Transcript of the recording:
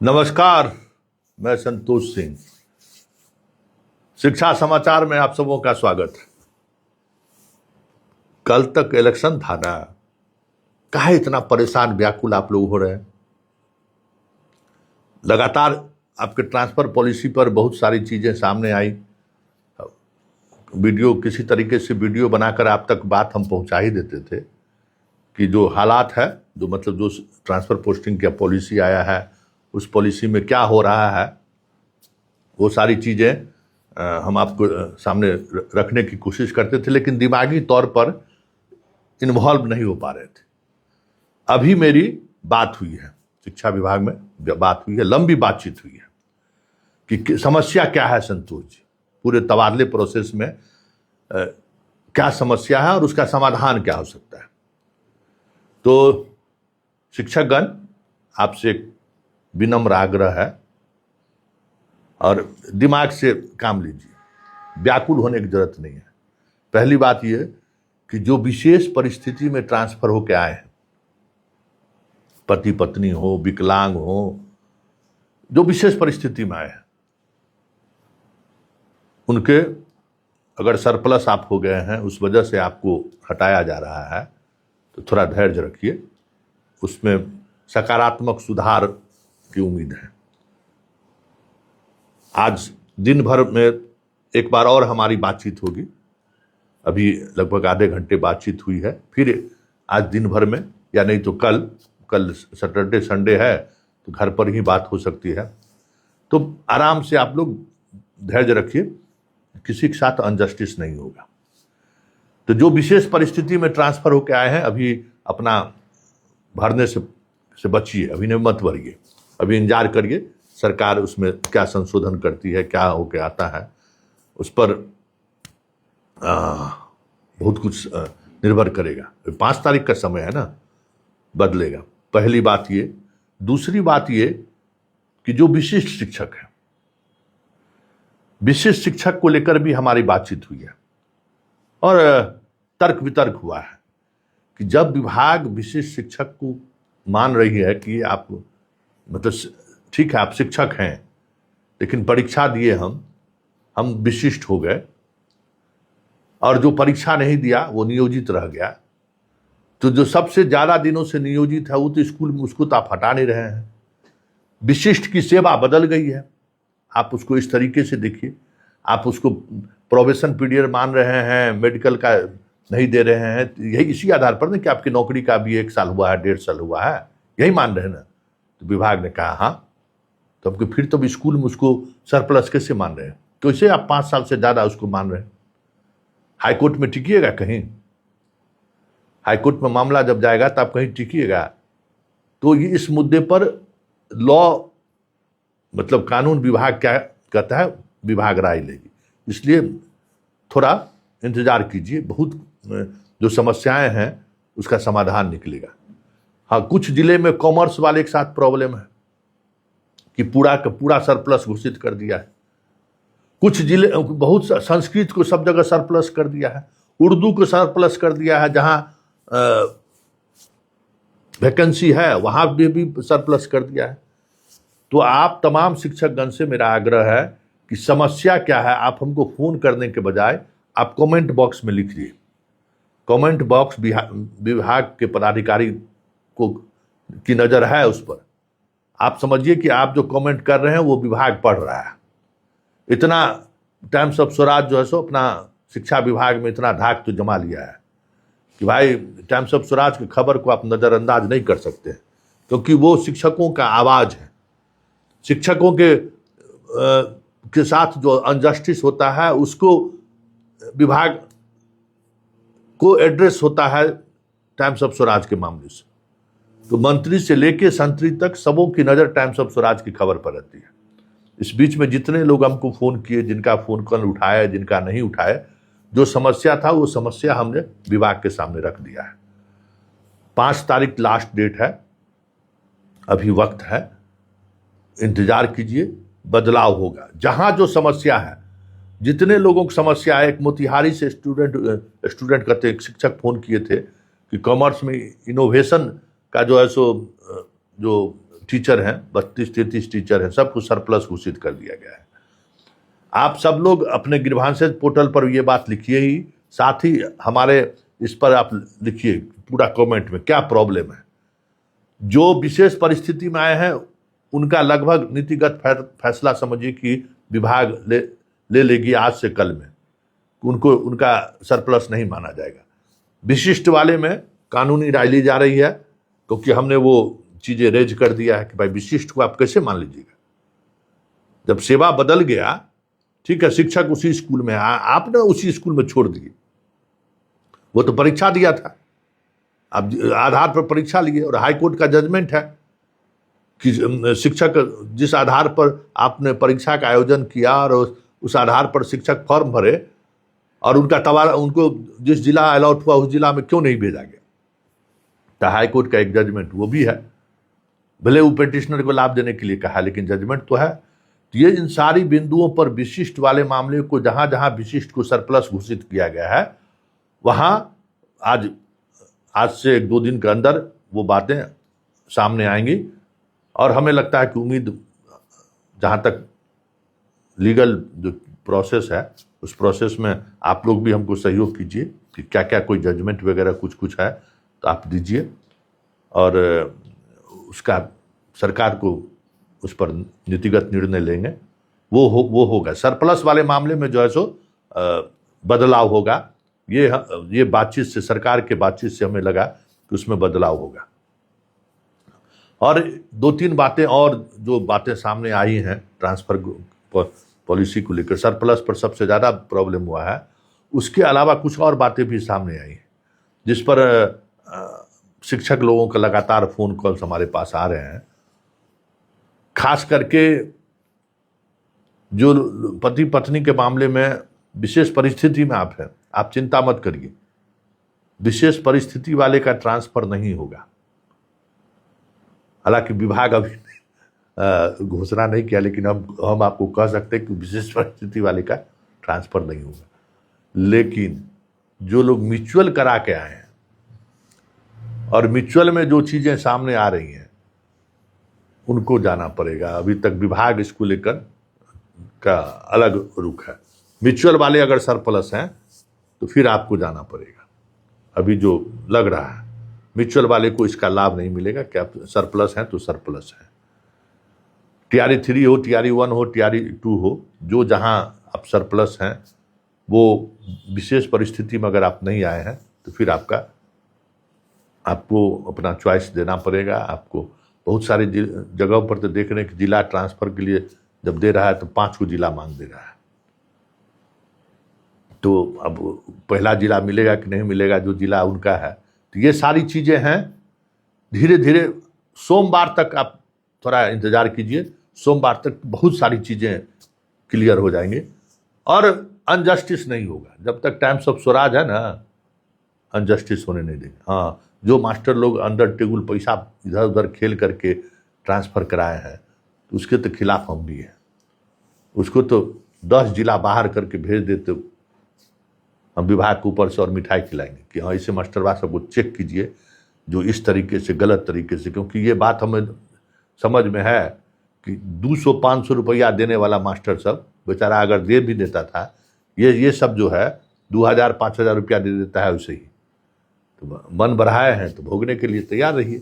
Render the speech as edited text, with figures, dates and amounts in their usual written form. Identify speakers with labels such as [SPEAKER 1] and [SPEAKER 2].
[SPEAKER 1] नमस्कार। मैं संतोष सिंह, शिक्षा समाचार में आप सबों का स्वागत है। कल तक इलेक्शन था ना, काहे इतना परेशान व्याकुल आप लोग हो रहे हैं? लगातार आपके ट्रांसफर पॉलिसी पर बहुत सारी चीजें सामने आई। वीडियो किसी तरीके से वीडियो बनाकर आप तक बात हम पहुंचा ही देते थे कि जो हालात है, जो मतलब जो ट्रांसफर पोस्टिंग का पॉलिसी आया है, उस पॉलिसी में क्या हो रहा है, वो सारी चीज़ें हम आपको सामने रखने की कोशिश करते थे, लेकिन दिमागी तौर पर इन्वॉल्व नहीं हो पा रहे थे। अभी मेरी बात हुई है, शिक्षा विभाग में बात हुई है, लंबी बातचीत हुई है कि समस्या क्या है संतोष जी, पूरे तबादले प्रोसेस में क्या समस्या है और उसका समाधान क्या हो सकता है। तो शिक्षकगण, आपसे एक विनम्र आग्रह है और दिमाग से काम लीजिए, व्याकुल होने की जरूरत नहीं है। पहली बात यह कि जो विशेष परिस्थिति में ट्रांसफर होकर आए हैं, पति पत्नी हो, विकलांग हो, जो विशेष परिस्थिति में आए हैं, उनके अगर सरप्लस आप हो गए हैं, उस वजह से आपको हटाया जा रहा है, तो थोड़ा धैर्य रखिए, उसमें सकारात्मक सुधार की उम्मीद है। आज दिन भर में एक बार और हमारी बातचीत होगी। अभी लगभग आधे घंटे बातचीत हुई है, फिर आज दिन भर में, या नहीं तो कल सैटरडे संडे है तो घर पर ही बात हो सकती है। तो आराम से आप लोग धैर्य रखिए, किसी के साथ अनजस्टिस नहीं होगा। तो जो विशेष परिस्थिति में ट्रांसफर होकर आए हैं, अभी अपना भरने से बचिए, अभी नहीं मत भरिए, अभी इंतजार करिए सरकार उसमें क्या संशोधन करती है, क्या होके आता है, उस पर बहुत कुछ निर्भर करेगा। 5 तारीख का समय है ना, बदलेगा। पहली बात ये। दूसरी बात ये कि जो विशिष्ट शिक्षक है, विशिष्ट शिक्षक को लेकर भी हमारी बातचीत हुई है और तर्क वितर्क हुआ है कि जब विभाग विशिष्ट शिक्षक को मान रही है कि आप मतलब ठीक है, आप शिक्षक हैं, लेकिन परीक्षा दिए हम विशिष्ट हो गए, और जो परीक्षा नहीं दिया वो नियोजित रह गया, तो जो सबसे ज्यादा दिनों से नियोजित है वो तो स्कूल में, उसको तो आप हटा नहीं रहे हैं। विशिष्ट की सेवा बदल गई है, आप उसको इस तरीके से देखिए। आप उसको प्रोबेशन पीरियड मान रहे हैं, मेडिकल का नहीं दे रहे हैं, यही इसी आधार पर ना कि आपकी नौकरी का भी 1 साल हुआ है, 1.5 साल हुआ है, यही मान रहे हैं ना। तो विभाग ने कहा हाँ, तो आपके फिर तो स्कूल में उसको सरप्लस कैसे मान रहे हैं? कैसे आप 5 साल से ज्यादा उसको मान रहे हैं? हाईकोर्ट में टिकिएगा कहीं? हाईकोर्ट में मामला जब जाएगा तो आप कहीं टिकिएगा? तो ये इस मुद्दे पर लॉ मतलब कानून विभाग क्या कहता है, विभाग राय लेगी, इसलिए थोड़ा इंतजार कीजिए। बहुत जो समस्याएं हैं उसका समाधान निकलेगा। हाँ, कुछ जिले में कॉमर्स वाले के साथ प्रॉब्लम है कि पूरा का पूरा सरप्लस घोषित कर दिया है। कुछ जिले, बहुत संस्कृत को सब जगह सरप्लस कर दिया है, उर्दू को सरप्लस कर दिया है, जहां वैकेंसी है वहां भी सरप्लस कर दिया है। तो आप तमाम शिक्षकगण से मेरा आग्रह है कि समस्या क्या है, आप हमको फोन करने के बजाय आप कमेंट बॉक्स में लिखिए। कमेंट बॉक्स विभाग के पदाधिकारी को की नजर है उस पर। आप समझिए कि आप जो कमेंट कर रहे हैं वो विभाग पढ़ रहा है। इतना टाइम्स ऑफ स्वराज जो है सो अपना शिक्षा विभाग में इतना धाक तो जमा लिया है कि भाई टाइम्स ऑफ स्वराज की खबर को आप नजरअंदाज नहीं कर सकते, क्योंकि वो शिक्षकों का आवाज है। शिक्षकों के साथ जो अनजस्टिस होता है उसको विभाग को एड्रेस होता है टाइम्स ऑफ स्वराज के मामले से। तो मंत्री से लेके संतरी तक सबों की नजर टाइम्स ऑफ स्वराज की खबर पर रहती है। इस बीच में जितने लोग हमको फोन किए, जिनका फोन कॉल उठाया, जिनका नहीं उठाया, जो समस्या था वो समस्या हमने विभाग के सामने रख दिया है। 5 तारीख लास्ट डेट है, अभी वक्त है, इंतजार कीजिए, बदलाव होगा। जहां जो समस्या है, जितने लोगों की समस्या है, एक मोतिहारी से स्टूडेंट कहते एक शिक्षक फोन किए थे कि कॉमर्स में इनोवेशन का जो है सो जो टीचर हैं, 32-33 टीचर हैं, सबको सरप्लस घोषित कर दिया गया है। आप सब लोग अपने ग्रीवांसेस पोर्टल पर ये बात लिखिए ही, साथ ही हमारे इस पर आप लिखिए पूरा कमेंट में क्या प्रॉब्लम है। जो विशेष परिस्थिति में आए हैं उनका लगभग नीतिगत फैसला समझिए कि विभाग ले लेगी आज से कल में, उनको उनका सरप्लस नहीं माना जाएगा। विशिष्ट वाले में कानूनी राय ली जा रही है, क्योंकि हमने वो चीजें रेज कर दिया है कि भाई विशिष्ट को आप कैसे मान लीजिएगा। जब सेवा बदल गया, ठीक है, शिक्षक उसी स्कूल में आपने उसी स्कूल में छोड़ दिए, वो तो परीक्षा दिया था, आप आधार पर परीक्षा लिए और हाई कोर्ट का जजमेंट है कि शिक्षक जिस आधार पर आपने परीक्षा का आयोजन किया और उस आधार पर शिक्षक फॉर्म भरे और उनका तबादला, उनको जिस जिला अलॉट हुआ उस जिला में क्यों नहीं भेजा गया, तो हाई कोर्ट का एक जजमेंट वो भी है। भले वो पिटिशनर को लाभ देने के लिए कहा, लेकिन जजमेंट तो है। तो ये इन सारी बिंदुओं पर विशिष्ट वाले मामले को जहां जहां विशिष्ट को सरप्लस घोषित किया गया है, वहां आज से 1-2 दिन के अंदर वो बातें सामने आएंगी। और हमें लगता है कि उम्मीद, जहां तक लीगल जो प्रोसेस है उस प्रोसेस में आप लोग भी हमको सहयोग कीजिए कि क्या क्या कोई जजमेंट वगैरह कुछ है तो आप दीजिए, और उसका सरकार को उस पर नीतिगत निर्णय लेंगे, वो होगा। सरप्लस वाले मामले में जो है सो बदलाव होगा। ये बातचीत से, सरकार के बातचीत से हमें लगा कि उसमें बदलाव होगा। और 2-3 बातें और जो बातें सामने आई हैं ट्रांसफर पॉलिसी को लेकर, सरप्लस पर सबसे ज़्यादा प्रॉब्लम हुआ है, उसके अलावा कुछ और बातें भी सामने आई हैं जिस पर शिक्षक लोगों का लगातार फ़ोन कॉल्स हमारे पास आ रहे हैं। खास करके जो पति पत्नी के मामले में विशेष परिस्थिति में आप हैं, आप चिंता मत करिए, विशेष परिस्थिति वाले का ट्रांसफर नहीं होगा। हालांकि विभाग अभी घोषणा नहीं किया, लेकिन हम आपको कह सकते हैं कि विशेष परिस्थिति वाले का ट्रांसफर नहीं होगा। लेकिन जो लोग म्यूचुअल करा के आए हैं और म्यूचुअल में जो चीजें सामने आ रही हैं उनको जाना पड़ेगा। अभी तक विभाग इसको लेकर का अलग रुख है। म्यूचुअल वाले अगर सरप्लस हैं तो फिर आपको जाना पड़ेगा। अभी जो लग रहा है म्यूचुअल वाले को इसका लाभ नहीं मिलेगा कि आप सरप्लस हैं तो सरप्लस है। टीआरई 3 हो, टीआरई 1 हो, टीआरई 2 हो, जो जहां आप सरप्लस हैं वो विशेष परिस्थिति में अगर आप नहीं आए हैं तो फिर आपको अपना चॉइस देना पड़ेगा। आपको बहुत सारे जगहों पर तो देख रहे हैं कि जिला ट्रांसफर के लिए जब दे रहा है तो 5 को जिला मांग दे रहा है। तो अब पहला जिला मिलेगा कि नहीं मिलेगा, जो जिला उनका है। तो ये सारी चीजें हैं। धीरे धीरे सोमवार तक आप थोड़ा इंतजार कीजिए, सोमवार तक बहुत सारी चीजें क्लियर हो जाएंगी और अनजस्टिस नहीं होगा। जब तक टाइम्स ऑफ स्वराज है ना, अनजस्टिस होने नहीं देंगे। हाँ, जो मास्टर लोग अंडर टेबल पैसा इधर उधर खेल करके ट्रांसफर कराए हैं तो उसके तो खिलाफ हम भी हैं। उसको तो 10 जिला बाहर करके भेज देते, हम विभाग के ऊपर से और मिठाई खिलाएंगे कि हाँ इसे मास्टरवा सबको चेक कीजिए जो इस तरीके से, गलत तरीके से। क्योंकि ये बात हमें समझ में है कि 200-500 रुपया देने वाला मास्टर सब बेचारा अगर दे भी देता था, ये सब जो है 2000-5000 रुपया दे देता है उसे ही। तो मन बढ़ाए हैं तो भोगने के लिए तैयार रहिए।